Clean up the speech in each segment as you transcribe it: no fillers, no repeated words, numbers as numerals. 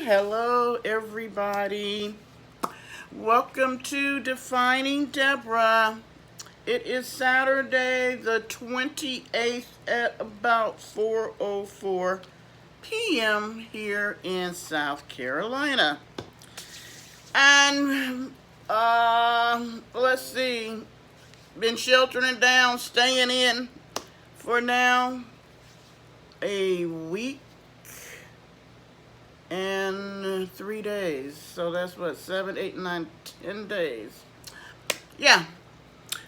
Hello, everybody. Welcome to Defining Deborah. It is Saturday, the 28th at about 4:04 p.m. here in South Carolina. And let's see, been sheltering down, staying in for now a week and 3 days. So that's what, 7, 8, 9, 10 days. Yeah.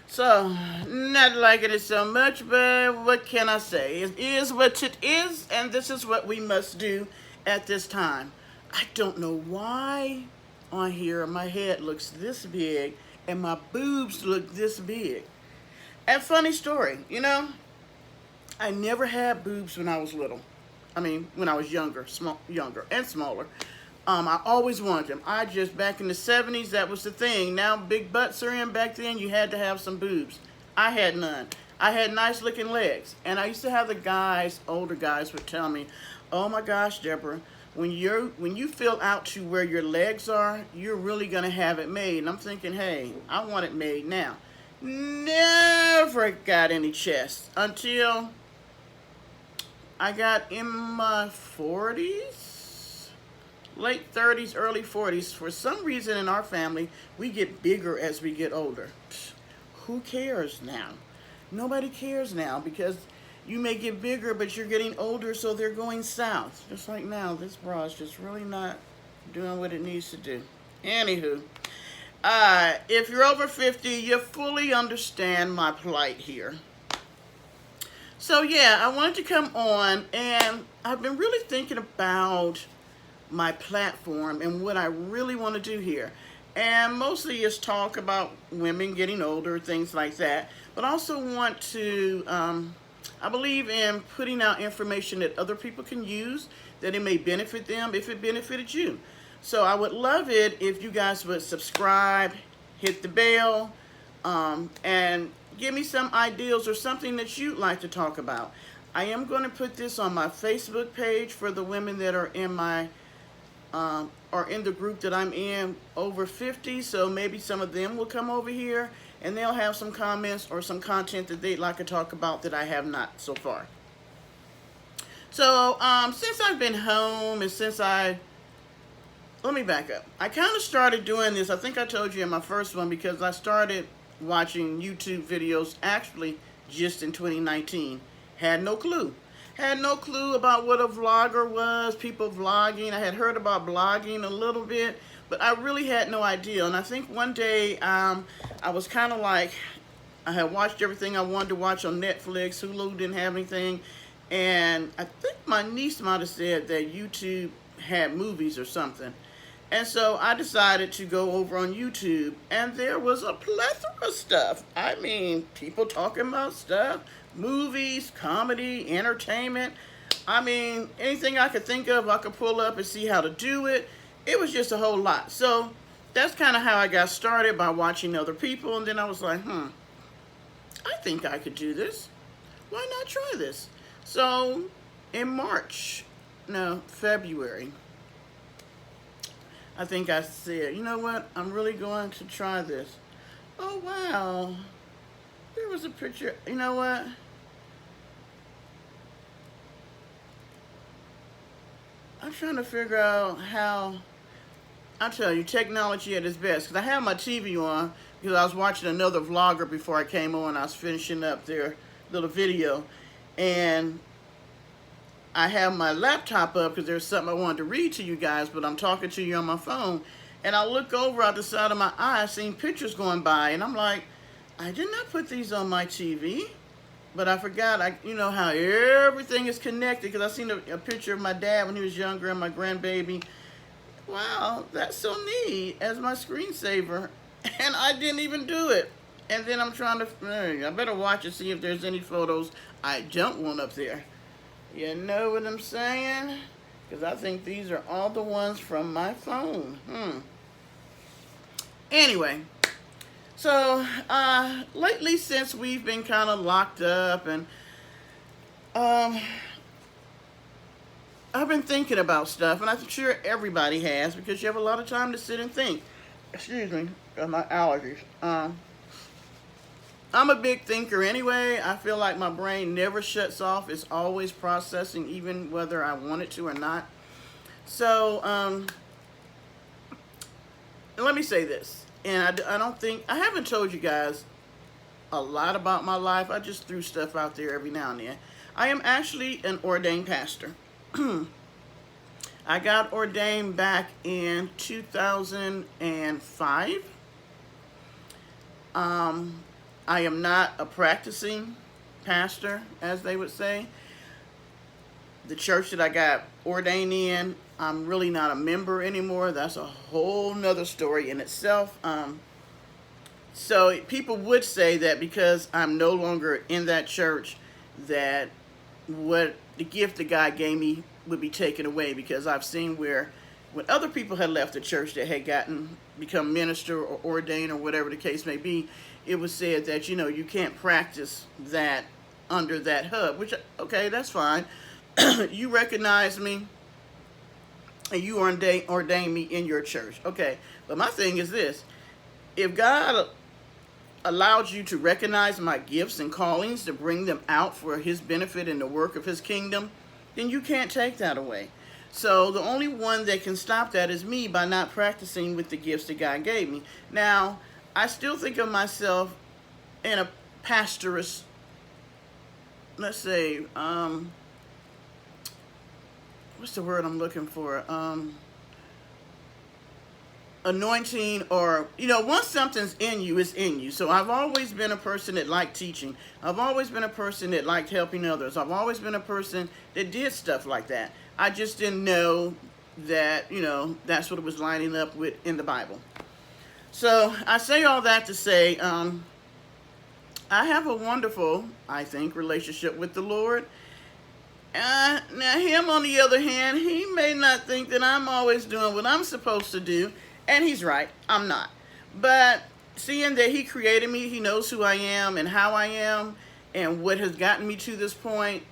So, not liking it so much, but what can I say? It is what it is, and this is what we must do at this time. I don't know why on here my head looks this big and my boobs look this big. And funny story, I never had boobs when I was little. I mean, when I was younger and smaller. I always wanted them. Back in the 70s, that was the thing. Now big butts are in. Back then, you had to have some boobs. I had none. I had nice looking legs. And I used to have older guys would tell me, oh my gosh, Deborah, when you fill out to where your legs are, you're really going to have it made. And I'm thinking, hey, I want it made now. Never got any chest until I got in my 40s, late 30s, early 40s. For some reason in our family, we get bigger as we get older. Who cares now? Nobody cares now because you may get bigger, but you're getting older, so they're going south. Just like now, this bra is just really not doing what it needs to do. Anywho, if you're over 50, you fully understand my plight here. So yeah, I wanted to come on, and I've been really thinking about my platform and what I really want to do here. And mostly is talk about women getting older, things like that. But I also want to, I believe in putting out information that other people can use, that it may benefit them if it benefited you. So I would love it if you guys would subscribe, hit the bell, and give me some ideas or something that you'd like to talk about. I am going to put this on my Facebook page for the women that are in my or in the group that I'm in over 50. So maybe some of them will come over here and they'll have some comments or some content that they'd like to talk about that I have not so far. So since I've been home and let me back up. I kind of started doing this, I think I told you in my first one, because I started watching YouTube videos actually just in 2019. Had no clue about what a vlogger was, people vlogging. I had heard about blogging a little bit, but I really had no idea. And I think one day I was kind of like, I had watched everything I wanted to watch on Netflix. Hulu didn't have anything, and I think my niece might have said that YouTube had movies or something. And so I decided to go over on YouTube, and there was a plethora of stuff. I mean, people talking about stuff, movies, comedy, entertainment. I mean, anything I could think of, I could pull up and see how to do it. It was just a whole lot. So that's kind of how I got started, by watching other people. And then I was like, I think I could do this. Why not try this? So in February, I think I said, you know what, I'm really going to try this. Oh, wow. There was a picture. You know what? I'm trying to figure out how, I'll tell you, technology at its best. Because I have my TV on because I was watching another vlogger before I came on. I was finishing up their little video. And I have my laptop up because there's something I wanted to read to you guys, but I'm talking to you on my phone. And I look over out the side of my eye, seeing pictures going by, and I'm like, I did not put these on my TV. But I forgot, you know how everything is connected, because I seen a picture of my dad when he was younger and my grandbaby. Wow, that's so neat, as my screensaver. And I didn't even do it. And then I'm trying to, I better watch and see if there's any photos I don't want up there. You know what I'm saying? Because I think these are all the ones from my phone. Anyway, so lately, since we've been kind of locked up, and I've been thinking about stuff, and I'm sure everybody has because you have a lot of time to sit and think. Excuse me, got my allergies. I'm a big thinker anyway. I feel like my brain never shuts off. It's always processing, even whether I want it to or not. So, let me say this. And I don't think, I haven't told you guys a lot about my life. I just threw stuff out there every now and then. I am actually an ordained pastor. I got ordained back in 2005. I am not a practicing pastor, as they would say. The church that I got ordained in, I'm really not a member anymore. That's a whole nother story in itself. So people would say that because I'm no longer in that church, that what the gift that God gave me would be taken away, because I've seen where when other people had left the church that had become minister or ordained or whatever the case may be, it was said that, you can't practice that under that hub, which, okay, that's fine. You recognize me and you ordained me in your church. Okay, but my thing is this. If God allowed you to recognize my gifts and callings to bring them out for his benefit in the work of his kingdom, then you can't take that away. So the only one that can stop that is me, by not practicing with the gifts that God gave me. Now, I still think of myself in a pastoress, let's say, what's the word I'm looking for? Anointing, or, once something's in you, it's in you. So I've always been a person that liked teaching. I've always been a person that liked helping others. I've always been a person that did stuff like that. I just didn't know that, that's what it was lining up with in the Bible. So I say all that to say, I have a wonderful, I think, relationship with the Lord. Now him, on the other hand, he may not think that I'm always doing what I'm supposed to do. And he's right, I'm not. But seeing that he created me, he knows who I am and how I am and what has gotten me to this point,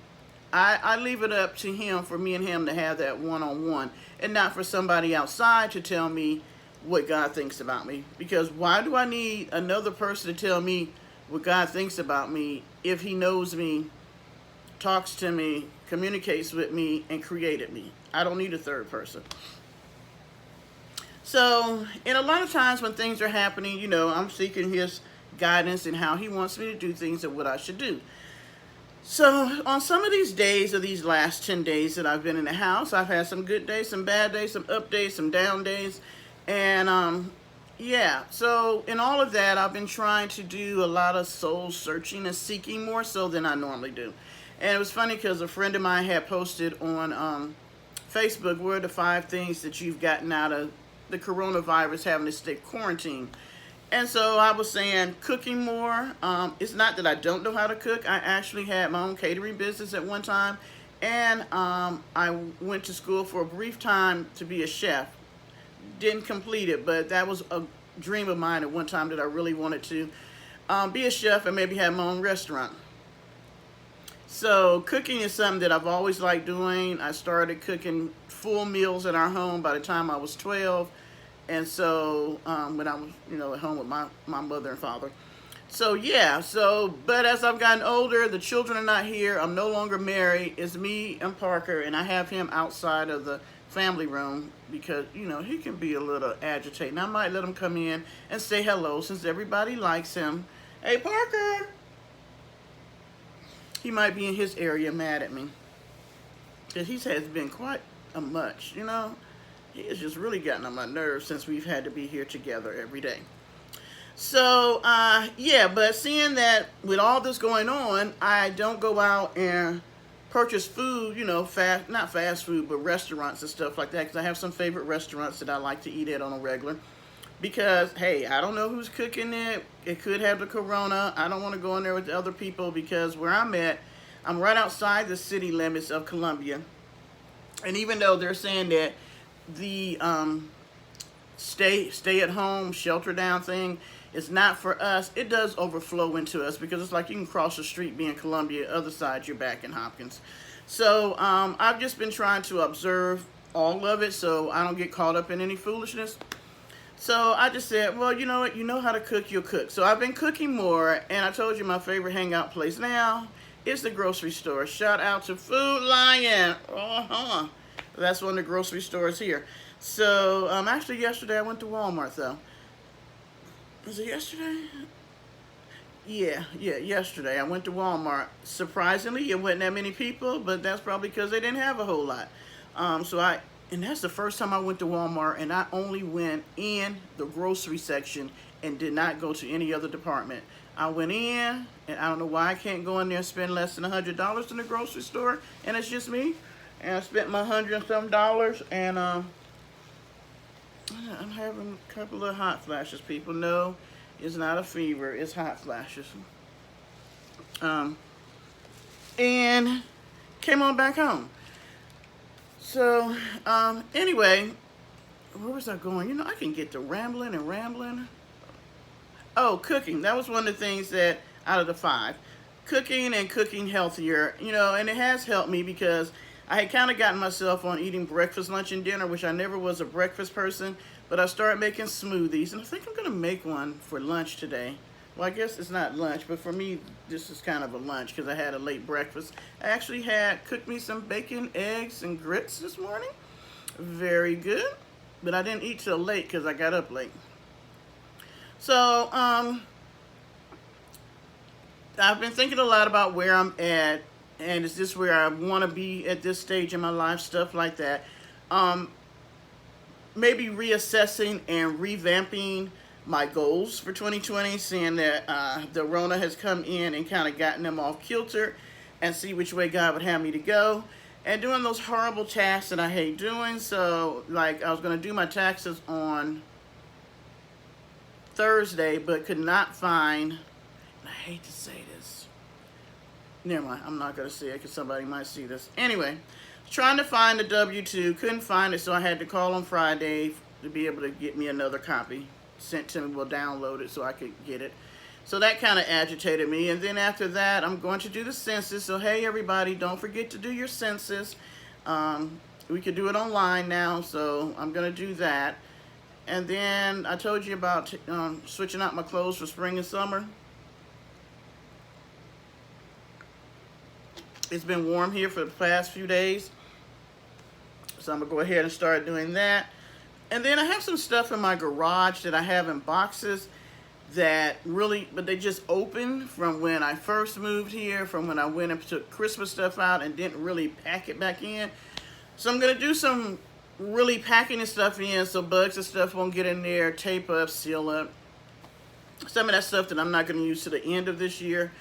I leave it up to him, for me and him to have that one-on-one, and not for somebody outside to tell me what God thinks about me. Because why do I need another person to tell me what God thinks about me if he knows me, talks to me, communicates with me, and created me? I don't need a third person. So, and a lot of times when things are happening, I'm seeking his guidance and how he wants me to do things and what I should do. So, on some of these days, or these last 10 days that I've been in the house, I've had some good days, some bad days, some up days, some down days. And, yeah, so in all of that, I've been trying to do a lot of soul searching and seeking, more so than I normally do. And it was funny because a friend of mine had posted on Facebook, what are the 5 things that you've gotten out of the coronavirus having to stay quarantined? And so I was saying cooking more. It's not that I don't know how to cook. I actually had my own catering business at one time. And I went to school for a brief time to be a chef. Didn't complete it, but that was a dream of mine at one time, that I really wanted to be a chef and maybe have my own restaurant. So cooking is something that I've always liked doing. I started cooking full meals in our home by the time I was 12. And so when I was, at home with my mother and father. So yeah, but as I've gotten older, the children are not here. I'm no longer married. It's me and Parker, and I have him outside of the family room because, he can be a little agitating. I might let him come in and say hello since everybody likes him. Hey, Parker! He might be in his area mad at me, because he has been quite a much, He has just really gotten on my nerves since we've had to be here together every day. So, yeah, but seeing that with all this going on, I don't go out and purchase food, not fast food, but restaurants and stuff like that, because I have some favorite restaurants that I like to eat at on a regular. Because, hey, I don't know who's cooking it. It could have the corona. I don't want to go in there with the other people, because where I'm at, I'm right outside the city limits of Columbia. And even though they're saying that the stay at home, shelter down thing is not for us, it does overflow into us, because it's like you can cross the street, be in Columbia, other side you're back in Hopkins. So I've just been trying to observe all of it so I don't get caught up in any foolishness. So I just said, well, you know what? You know how to cook, you'll cook. So I've been cooking more, and I told you my favorite hangout place now is the grocery store. Shout out to Food Lion. That's one of the grocery stores here. So actually yesterday I went to Walmart though. Was it yesterday? Yeah, yesterday I went to Walmart. Surprisingly, it wasn't that many people, but that's probably because they didn't have a whole lot. And that's the first time I went to Walmart, and I only went in the grocery section and did not go to any other department. I went in, and I don't know why I can't go in there and spend less than $100 in the grocery store, and it's just me. And I spent my $100 and some, and I'm having a couple of hot flashes. People know it's not a fever, it's hot flashes. And came on back home. So, anyway, where was I going? You know, I can get to rambling and rambling. Oh, cooking. That was one of the things that, out of the 5, cooking and cooking healthier, you know, and it has helped me because I had kind of gotten myself on eating breakfast, lunch, and dinner, which I never was a breakfast person, but I started making smoothies, and I think I'm going to make one for lunch today. Well, I guess it's not lunch, but for me, this is kind of a lunch because I had a late breakfast. I actually had cooked me some bacon, eggs, and grits this morning. Very good. But I didn't eat till late because I got up late. So, I've been thinking a lot about where I'm at, and is this where I want to be at this stage in my life, stuff like that. Maybe reassessing and revamping my goals for 2020, seeing that the Rona has come in and kind of gotten them off kilter, and see which way God would have me to go, and doing those horrible tasks that I hate doing. So, like, I was going to do my taxes on Thursday, but could not find, and I hate to say this, never mind, I'm not going to say it because somebody might see this. Anyway, trying to find the W-2, couldn't find it, so I had to call on Friday to be able to get me another copy sent to me. We'll download it so I could get it. So that kind of agitated me. And then after that, I'm going to do the census. So hey, everybody, don't forget to do your census. We could do it online now, so I'm going to do that. And then I told you about switching out my clothes for spring and summer. It's been warm here for the past few days, so I'm going to go ahead and start doing that. And then I have some stuff in my garage that I have in boxes that really, but they just opened from when I first moved here, from when I went and took Christmas stuff out and didn't really pack it back in. So I'm going to do some really packing the stuff in so bugs and stuff won't get in there, tape up, seal up. Some of that stuff that I'm not going to use to the end of this year.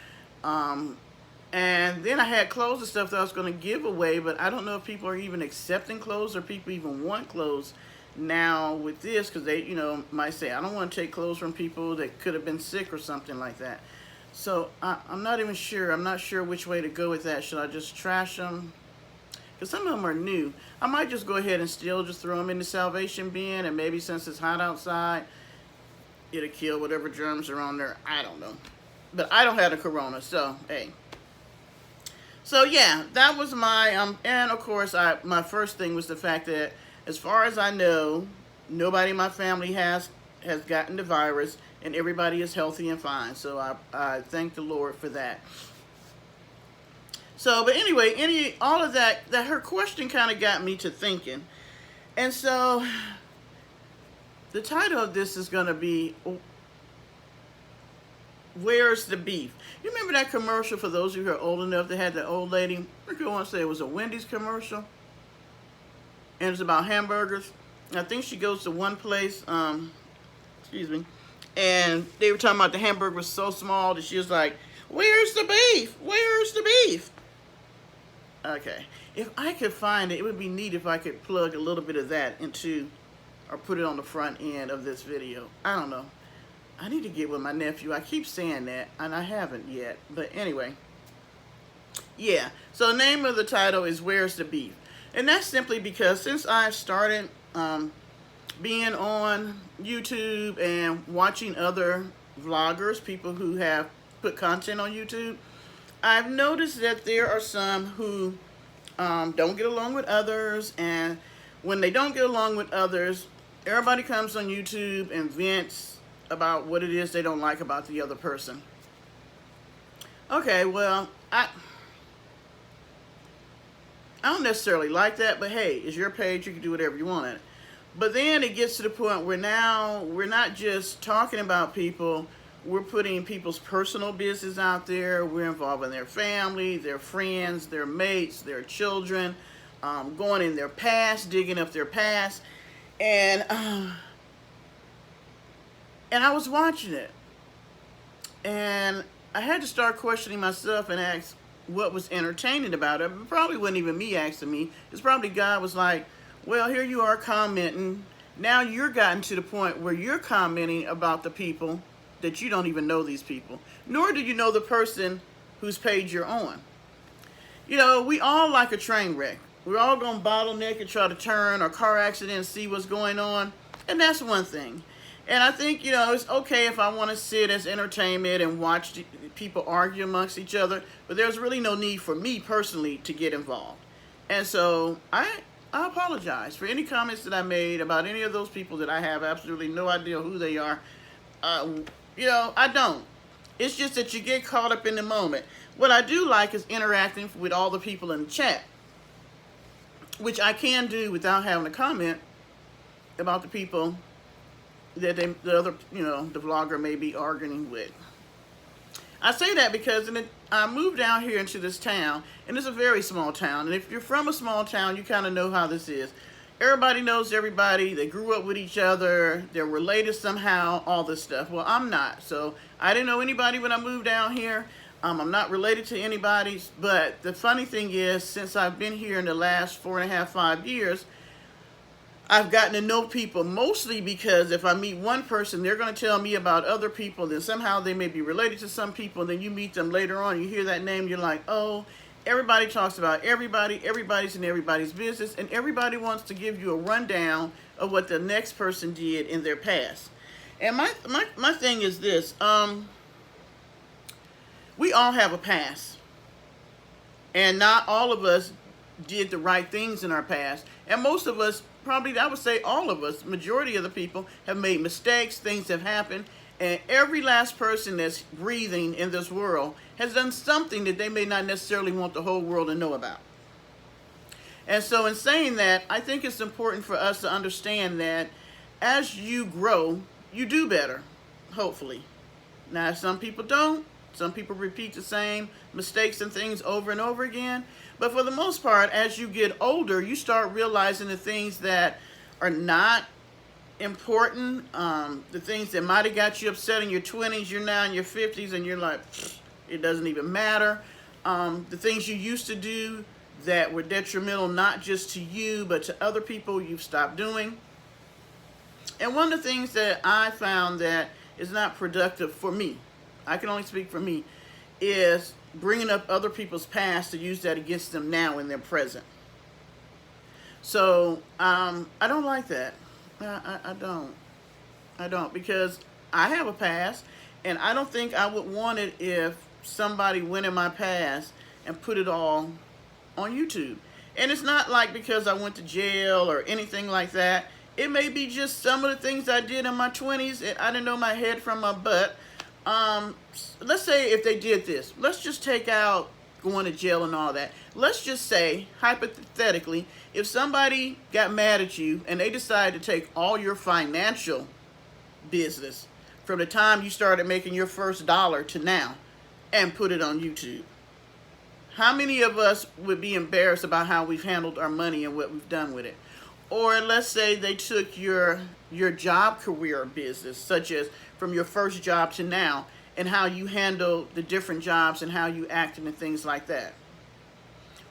And then I had clothes and stuff that I was going to give away, but I don't know if people are even accepting clothes or people even want clothes now with this, because they, you know, might say, I don't want to take clothes from people that could have been sick or something like that. So I'm not even sure. I'm not sure which way to go with that. Should I just trash them? Because some of them are new. I might just go ahead and still just throw them in the salvation bin, and maybe since it's hot outside, it'll kill whatever germs are on there. I don't know. But I don't have the corona, so hey. So yeah, that was my, and of course, my first thing was the fact that, as far as I know, nobody in my family has gotten the virus, and everybody is healthy and fine. So I thank the Lord for that. So, but anyway, all of that her question kind of got me to thinking. And so, the title of this is going to be, Where's the Beef? You remember that commercial, for those of you who are old enough, that had the old lady, I want to say it was a Wendy's commercial, and it's about hamburgers. I think she goes to one place, excuse me, and they were talking about the hamburger was so small that she was like, where's the beef? Where's the beef? Okay, if I could find it, it would be neat if I could plug a little bit of that into, or put it on the front end of this video. I don't know. I need to get with my nephew. I keep saying that, and I haven't yet. But anyway, yeah. So the name of the title is Where's the Beef? And that's simply because since I've started being on YouTube and watching other vloggers, people who have put content on YouTube, I've noticed that there are some who don't get along with others, and when they don't get along with others, everybody comes on YouTube and vents about what it is they don't like about the other person. Okay, well, I don't necessarily like that, but hey, it's your page, you can do whatever you want on it. But then it gets to the point where now we're not just talking about people, we're putting people's personal business out there. We're involving their family, their friends, their mates, their children, going in their past, digging up their past. And I was watching it. And I had to start questioning myself and ask what was entertaining about it. It probably wasn't even me asking me. It's probably God was like, well, here you are commenting. Now you're gotten to the point where you're commenting about the people that you don't even know these people. Nor do you know the person whose page you're on. You know, we all like a train wreck. We're all going to bottleneck and try to turn or car accident and see what's going on. And that's one thing. And I think, you know, it's okay if I want to sit as entertainment and watch people argue amongst each other, but there's really no need for me personally to get involved. And so I apologize for any comments that I made about any of those people that I have absolutely no idea who they are. You know, I don't. It's just that you get caught up in the moment. What I do like is interacting with all the people in the chat, which I can do without having to comment about the people that the other, you know, the vlogger may be arguing with. I say that because I moved down here into this town, and it's a very small town. And if you're from a small town, you kind of know how this is. Everybody knows everybody. They grew up with each other. They're related somehow, all this stuff. Well, I'm not. So I didn't know anybody when I moved down here. I'm not related to anybody. But the funny thing is, since I've been here in the last 4.5, 5 years, I've gotten to know people mostly because if I meet one person, they're going to tell me about other people. Then somehow they may be related to some people. Then you meet them later on. You hear that name. You're like, oh, everybody talks about everybody. Everybody's in everybody's business. And everybody wants to give you a rundown of what the next person did in their past. And my thing is this. We all have a past. And not all of us did the right things in our past. And most of us, probably I would say all of us, majority of the people have made mistakes, things have happened, and every last person that's breathing in this world has done something that they may not necessarily want the whole world to know about. And so in saying that, I think it's important for us to understand that as you grow, you do better, hopefully. Now, some people don't. Some people repeat the same mistakes and things over and over again. But for the most part, as you get older, you start realizing the things that are not important, the things that might have got you upset in your 20s, you're now in your 50s, and you're like, it doesn't even matter. The things you used to do that were detrimental not just to you, but to other people, you've stopped doing. And one of the things that I found that is not productive for me, I can only speak for me, is bringing up other people's past to use that against them now in their present. So I don't like that. I don't, because I have a past, and I don't think I would want it if somebody went in my past and put it all on YouTube. And it's not like because I went to jail or anything like that. It may be just some of the things I did in my 20s, and I didn't know my head from my butt. Let's say if they did this, let's just take out going to jail and all that. Let's just say, hypothetically, if somebody got mad at you and they decided to take all your financial business from the time you started making your first dollar to now and put it on YouTube, how many of us would be embarrassed about how we've handled our money and what we've done with it? Or let's say they took your job career business, such as from your first job to now, and how you handle the different jobs and how you acted and things like that.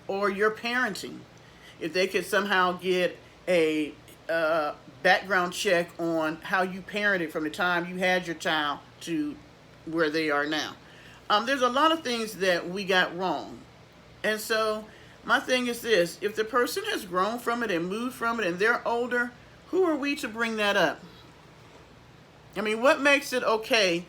Or your parenting. If they could somehow get a background check on how you parented from the time you had your child to where they are now. There's a lot of things that we got wrong. And so my thing is this: if the person has grown from it and moved from it and they're older, who are we to bring that up? I mean, what makes it okay